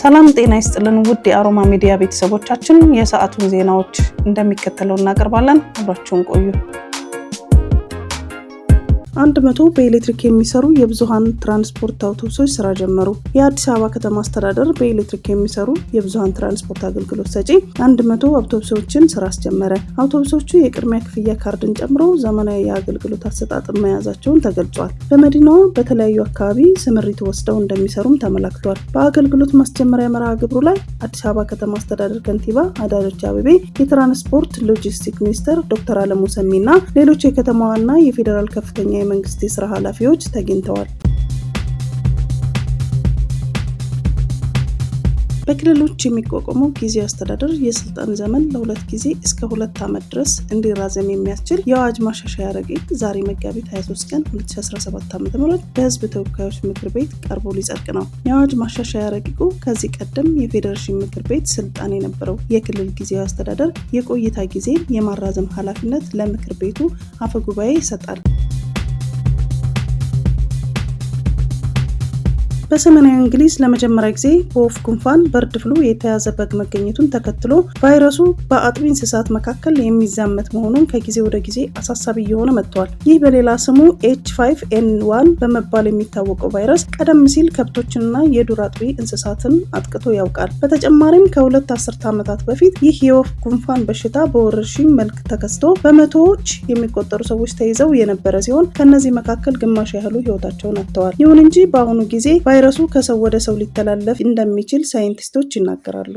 ሰላም ጤና ይስጥልን ውድ የአሮማ ሚዲያ ቤተሰቦቻችን፣ የሰዓቱን ዜናዎች እንደሚከተለው እናቀርባለን። አብራችሁን ቆዩ። 100 በኤሌክትሪክ የሚሰሩ የብዙሃን ትራንስፖርት አውቶቡሶች ስራ ጀመሩ። የአዲስ አበባ ከተማ አስተዳደር በኤሌክትሪክ የሚሰሩ የብዙሃን ትራንስፖርት አገልግሎት ሰጪ 100 አውቶቡሶችን ስራ አስጀመረ። አውቶቡሶቹ የቅድሚያ ክፍያ ካርድን ጨምሮ ዘመናዊ የአገልግሎት አሰጣጥ መያዛቸውን ተገልጿል። በመዲናዋ በተለያዩ አካባቢ ስምሪት ወስደው እንደሚሰሩም ተመላክቷል። በአገልግሎት ማስጀመሪያ መርሃ ግብሩ ላይ አዲስ አበባ ከተማ አስተዳደር ከንቲባ አዳነች አቤቤ፣ የትራንስፖርት ሎጂስቲክስ ሚኒስትር ዶክተር አለሙ ሰሜና ሌሎች የከተማዋና የፌዴራል ከፍተኛ የመንግስት የስራ ኃላፊዎች ተገኝተዋል። በክልሎች የሚቋቋመው ጊዜያዊ አስተዳደር የስልጣን ዘመን ለ2 ጊዜ እስከ 2 ዓመት ድረስ እንዲራዘም የሚያስችል የአዋጅ ማሻሻያ ረቂቅ ዛሬ መጋቢት 23 ቀን 2017 ዓ.ም በህዝብ ተወካዮች ምክር ቤት ቀርቦ ሊጸድቅ ነው። የአዋጅ ማሻሻያ ረቂቁ ከዚህ ቀደም የፌዴሬሽን ምክር ቤት ስልጣን የነበረው የክልል ጊዜያዊ አስተዳደር የቆይታ ጊዜ የማራዘም ኃላፊነት ለምክር ቤቱ አፈጉባኤ ይሰጣል። በሰሜናዊ እንግሊዝ ለመጀመሪያ ጊዜ በወፍ ጉንፋን በርድ ፍሉ የተያዘ በግ መገኘቱን ተከትሎ ቫይረሱ በአጥቢ እንስሳት መካከል የሚዛመት መሆኑን ከጊዜ ወደ ጊዜ አሳሳቢ እየሆነ መጥቷል። ይህ በሌላ ስሙ H5N1 በመባል የሚታወቀው ቫይረስ ቀደም ሲል ከብቶችንና የዱር አጥቢ እንስሳትን አጥቅቶ ያውቃል። በተጨማሪም ከ2 አስርተ ዓመታት በፊት ይህ የወፍ ጉንፋን በሽታ በወረርሽኝ መልክ ተከስቶ በመቶዎች የሚቆጠሩ ሰዎች ተይዘው የነበረ ሲሆን ከነዚህ መካከል ግማሽ ያህሉ ህይወታቸውን አጥተዋል። ይሁን እንጂ በአሁኑ ጊዜ ቫይረሱ ከሰው ወደ ሰው ሊተላለፍ እንደሚችል ሳይንቲስቶች ይናገራሉ።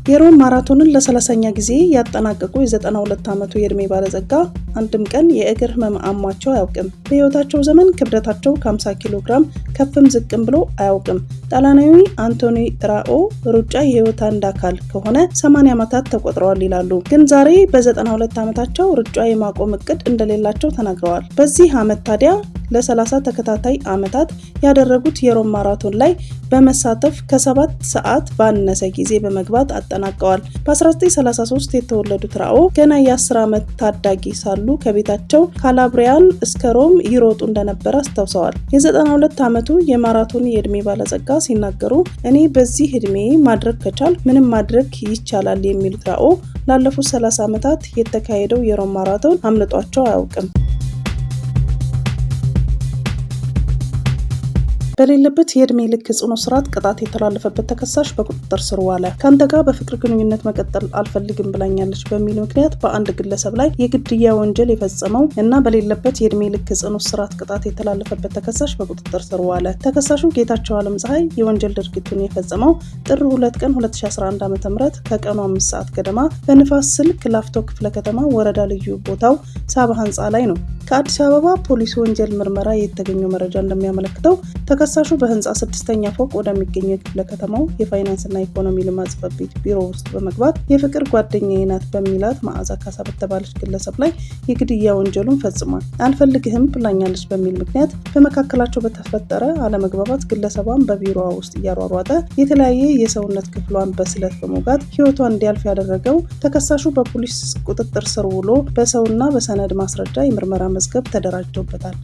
የሮም ማራቶንን ለ30ኛ ጊዜ ያጠናቀቁ የ92 ዓመቱ የዕድሜ ባለጸጋ አንድም ቀን የእግር ህመም አሟቸው አያውቅም። በህይወታቸው ዘመን ክብደታቸው ከ50 ኪሎ ግራም ከፍም ዝቅም ብሎ አያውቅም። ጣሊያናዊ አንቶኒ ራኦ ሩጫ የህይወት አንድ አካል ከሆነ 80 ዓመታት ተቆጥረዋል ይላሉ። ግን ዛሬ በ92 ዓመታቸው ሩጫ የማቆም እቅድ እንደሌላቸው ተናግረዋል። በዚህ ዓመት ታዲያ ለ30 ተከታታይ ዓመታት ያደረጉት የሮም ማራቶን ላይ በመሳተፍ ከ7 ሰዓት ባነሰ ጊዜ በመግባት አጠናቀዋል። በ1933 የተወለዱት ራኦ ገና የ10 ዓመት ታዳጊ ሳሉ ከቤታቸው ካላብሪያን እስከ ሮም ይሮጡ እንደነበር አስታውሰዋል። የ92 ዓመቱ የማራቶን የዕድሜ ባለጸጋ ሲናገሩ እኔ በዚህ ዕድሜ ማድረግ ከቻል ምንም ማድረግ ይቻላል የሚሉት ራኦ ላለፉት 30 ዓመታት የተካሄደው የሮም ማራቶን አምልጧቸው አያውቅም። በሌለበት የዕድሜ ልክ ጽኑ እስራት ቅጣት የተላለፈበት ተከሳሽ በቁጥጥር ስር ዋለ። ካንተ ጋር በፍቅር ግንኙነት መቀጠል አልፈልግም ብላኛለች በሚል ምክንያት በአንድ ግለሰብ ላይ የግድያ ወንጀል የፈጸመው እና በሌለበት የዕድሜ ልክ ጽኑ እስራት ቅጣት የተላለፈበት ተከሳሽ በቁጥጥር ስር ዋለ። ተከሳሹ ጌታቸው አለም ፀሐይ የወንጀል ድርጊቱን የፈጸመው ጥር 2 ቀን 2011 ዓ.ም ከቀኑ 5 ሰዓት ገደማ በንፋስ ስልክ ላፍቶ ክፍለ ከተማ ወረዳ ልዩ ቦታው ሳባ ህንፃ ላይ ነው። ከአዲስ አበባ ፖሊስ ወንጀል ምርመራ የተገኘው መረጃ እንደሚያመለክተው ተከሳሹ በህንፃ 6ኛ ፎቅ ወደሚገኘው ክፍለ ከተማው የፋይናንስና ኢኮኖሚ ልማት ጽሕፈት ቤት ቢሮ ውስጥ በመግባት የፍቅር ጓደኛዬ ናት በሚላት መዓዛ ካሳ በተባለች ግለሰብ ላይ የግድያ ወንጀሉን ፈጽሟል። አልፈልግህም ብላኛለች በሚል ምክንያት በመካከላቸው በተፈጠረ አለመግባባት ግለሰቧን በቢሮዋ ውስጥ እያሯሯጠ የተለያየ የሰውነት ክፍሏን በስለት በመውጋት ህይወቷ እንዲያልፍ ያደረገው ተከሳሹ በፖሊስ ቁጥጥር ስር ውሎ በሰውና በሰነድ ማስረጃ የምርመራ መዝገብ ተደራጅቶበታል።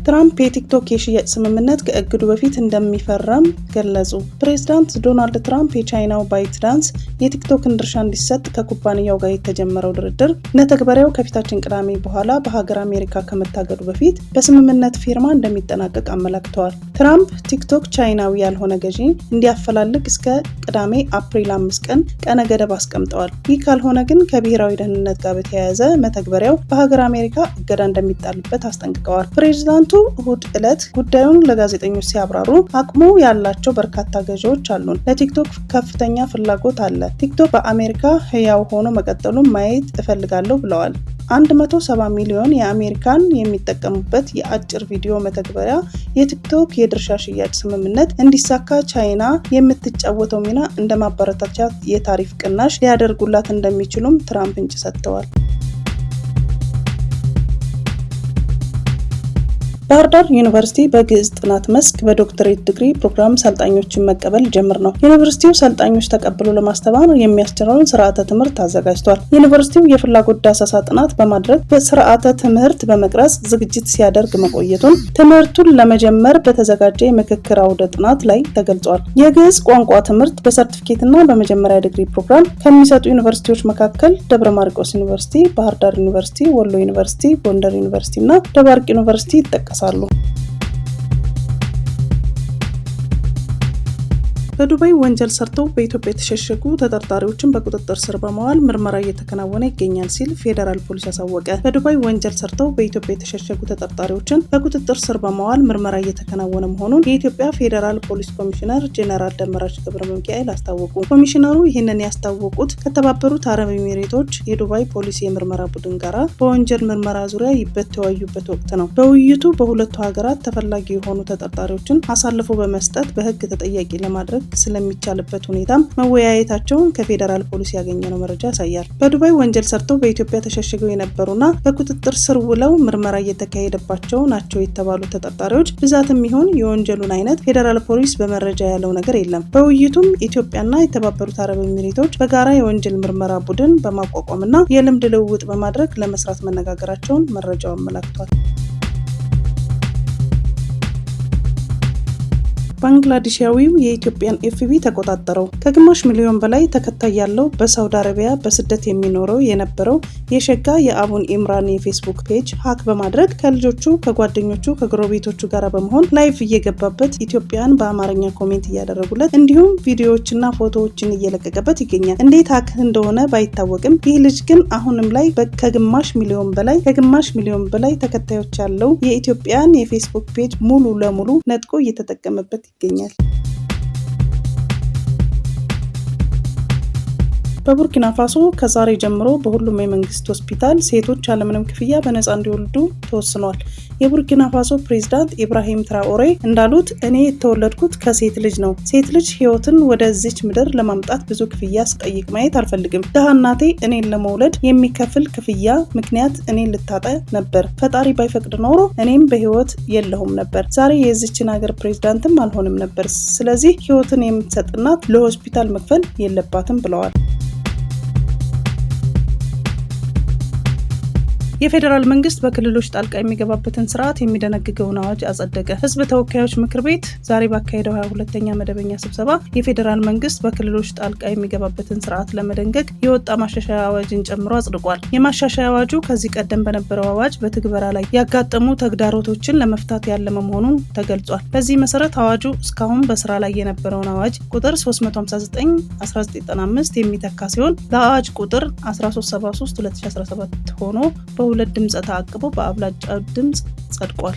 ትራምፕ የቲክቶክ የሽያጭ ስምምነት ከእግዱ በፊት እንደሚፈረም ገለጹ። ፕሬዝዳንት ዶናልድ ትራምፕ የቻይናው ባይትዳንስ የቲክቶክን ድርሻ እንዲሰጥ ከኩባንያው ጋር የተጀመረው ድርድር መተግበሪያው ከፊታችን ቅዳሜ በኋላ በሀገር አሜሪካ ከመታገዱ በፊት በስምምነት ፊርማ እንደሚጠናቀቅ አመላክተዋል። ትራምፕ ቲክቶክ ቻይናዊ ያልሆነ ገዢ እንዲያፈላልግ እስከ ቅዳሜ አፕሪል 5 ቀን ቀነ ገደብ አስቀምጠዋል። ይህ ካልሆነ ግን ከብሔራዊ ደህንነት ጋር በተያያዘ መተግበሪያው በሀገር አሜሪካ እገዳ እንደሚጣልበት አስጠንቅቀዋል። ፕሬዝዳንቱ እሁድ ዕለት ጉዳዩን ለጋዜጠኞች ሲያብራሩ አቅሙ ያላቸው በርካታ ገዢዎች አሉን፣ ለቲክቶክ ከፍተኛ ፍላጎት አለ፣ ቲክቶክ በአሜሪካ ህያው ሆኖ መቀጠሉን ማየት እፈልጋለሁ ብለዋል። 170 ሚሊዮን የአሜሪካን የሚጠቀሙበት የአጭር ቪዲዮ መተግበሪያ የቲክቶክ የድርሻ ሽያጭ ስምምነት እንዲሳካ ቻይና የምትጫወተው ሚና እንደ ማበረታቻ የታሪፍ ቅናሽ ሊያደርጉላት እንደሚችሉም ትራምፕ ፍንጭ ሰጥተዋል። ባህር ዳር ዩኒቨርሲቲ በግዕዝ ጥናት መስክ በዶክተሬት ዲግሪ ፕሮግራም ሰልጣኞችን መቀበል ጀምር ነው። ዩኒቨርሲቲው ሰልጣኞች ተቀብሎ ለማስተማር የሚያስችለውን ስርዓተ ትምህርት አዘጋጅቷል። ዩኒቨርሲቲው የፍላጎት ዳሰሳ ጥናት በማድረግ በስርዓተ ትምህርት በመቅረጽ ዝግጅት ሲያደርግ መቆየቱን ትምህርቱን ለመጀመር በተዘጋጀ የምክክር አውደ ጥናት ላይ ተገልጿል። የግዕዝ ቋንቋ ትምህርት በሰርቲፊኬትና በመጀመሪያ ዲግሪ ፕሮግራም ከሚሰጡ ዩኒቨርሲቲዎች መካከል ደብረ ማርቆስ ዩኒቨርሲቲ፣ ባህር ዳር ዩኒቨርሲቲ፣ ወሎ ዩኒቨርሲቲ፣ ጎንደር ዩኒቨርሲቲ እና ደባርቅ ዩኒቨርሲቲ ይጠቀሳሉ። በዱባይ ወንጀል ሰርተው በኢትዮጵያ የተሸሸጉ ተጠርጣሪዎችን በቁጥጥር ስር በመዋል ምርመራ እየተከናወነ ይገኛል ሲል ፌዴራል ፖሊስ አሳወቀ። በዱባይ ወንጀል ሰርተው በኢትዮጵያ የተሸሸጉ ተጠርጣሪዎችን በቁጥጥር ስር በመዋል ምርመራ እየተከናወነ መሆኑን የኢትዮጵያ ፌዴራል ፖሊስ ኮሚሽነር ጄኔራል ደመራሽ ገብረ ሚካኤል አስታወቁ። ኮሚሽነሩ ይህንን ያስታወቁት ከተባበሩት አረብ ኤሚሬቶች የዱባይ ፖሊስ የምርመራ ቡድን ጋራ በወንጀል ምርመራ ዙሪያ በተወያዩበት ወቅት ነው። በውይይቱ በሁለቱ ሀገራት ተፈላጊ የሆኑ ተጠርጣሪዎችን አሳልፎ በመስጠት በሕግ ተጠያቂ ለማድረግ ስለሚቻልበት ሁኔታም መወያየታቸውን ከፌዴራል ፖሊስ ያገኘነው መረጃ ያሳያል። በዱባይ ወንጀል ሰርተው በኢትዮጵያ ተሸሽገው የነበሩና በቁጥጥር ስር ውለው ምርመራ እየተካሄደባቸው ናቸው የተባሉ ተጠርጣሪዎች ብዛትም ይሁን የወንጀሉን አይነት ፌዴራል ፖሊስ በመረጃ ያለው ነገር የለም። በውይይቱም ኢትዮጵያና የተባበሩት አረብ ኤሚሬቶች በጋራ የወንጀል ምርመራ ቡድን በማቋቋምና የልምድ ልውውጥ በማድረግ ለመስራት መነጋገራቸውን መረጃው አመላክቷል። ባንግላዴሻዊው የኢትዮጵያን ኤፍቢ ተቆጣጠረው። ከግማሽ ሚሊዮን በላይ ተከታይ ያለው በሳውዲ አረቢያ በስደት የሚኖረው የነበረው የሸጋ የአቡን ኢምራን የፌስቡክ ፔጅ ሀክ በማድረግ ከልጆቹ፣ ከጓደኞቹ፣ ከጎረቤቶቹ ጋር በመሆን ላይቭ እየገባበት ኢትዮጵያን በአማርኛ ኮሜንት እያደረጉለት እንዲሁም ቪዲዮዎችና ፎቶዎችን እየለቀቀበት ይገኛል። እንዴት ሀክ እንደሆነ ባይታወቅም ይህ ልጅ ግን አሁንም ላይ ከግማሽ ሚሊዮን በላይ ተከታዮች ያለው የኢትዮጵያን የፌስቡክ ፔጅ ሙሉ ለሙሉ ነጥቆ እየተጠቀመበት ይገኛል። በቡርኪና ፋሶ ከዛሬ ጀምሮ በሁሉም የመንግስት ሆስፒታል ሴቶች ያለምንም ክፍያ በነፃ እንዲወልዱ ተወስኗል። የቡርኪና ፋሶ ፕሬዝዳንት ኢብራሂም ትራኦሬ እንዳሉት እኔ የተወለድኩት ከሴት ልጅ ነው። ሴት ልጅ ህይወትን ወደዚች ምድር ለማምጣት ብዙ ክፍያ ስጠይቅ ማየት አልፈልግም። ደሃ እናቴ እኔን ለመውለድ የሚከፍል ክፍያ ምክንያት እኔን ልታጠ ነበር። ፈጣሪ ባይፈቅድ ኖሮ እኔም በህይወት የለሁም ነበር። ዛሬ የዚችን ሀገር ፕሬዝዳንትም አልሆንም ነበር። ስለዚህ ህይወትን የምትሰጥ እናት ለሆስፒታል መክፈል የለባትም ብለዋል። የፌዴራል መንግስት በክልሎች ጣልቃ የሚገባበትን ስርዓት የሚደነግገውን አዋጅ አጸደቀ። ህዝብ ተወካዮች ምክር ቤት ዛሬ ባካሄደው 22ኛ መደበኛ ስብሰባ የፌዴራል መንግስት በክልሎች ጣልቃ የሚገባበትን ስርዓት ለመደንገግ የወጣ ማሻሻያ አዋጅን ጨምሮ አጽድቋል። የማሻሻያ አዋጁ ከዚህ ቀደም በነበረው አዋጅ በትግበራ ላይ ያጋጠሙ ተግዳሮቶችን ለመፍታት ያለመ መሆኑን ተገልጿል። በዚህ መሰረት አዋጁ እስካሁን በስራ ላይ የነበረውን አዋጅ ቁጥር 359/1995 የሚተካ ሲሆን ለአዋጅ ቁጥር 1373/2017 ሆኖ በሁለት ድምፅ ተአቅቦ በአብላጫ ድምፅ ጸድቋል።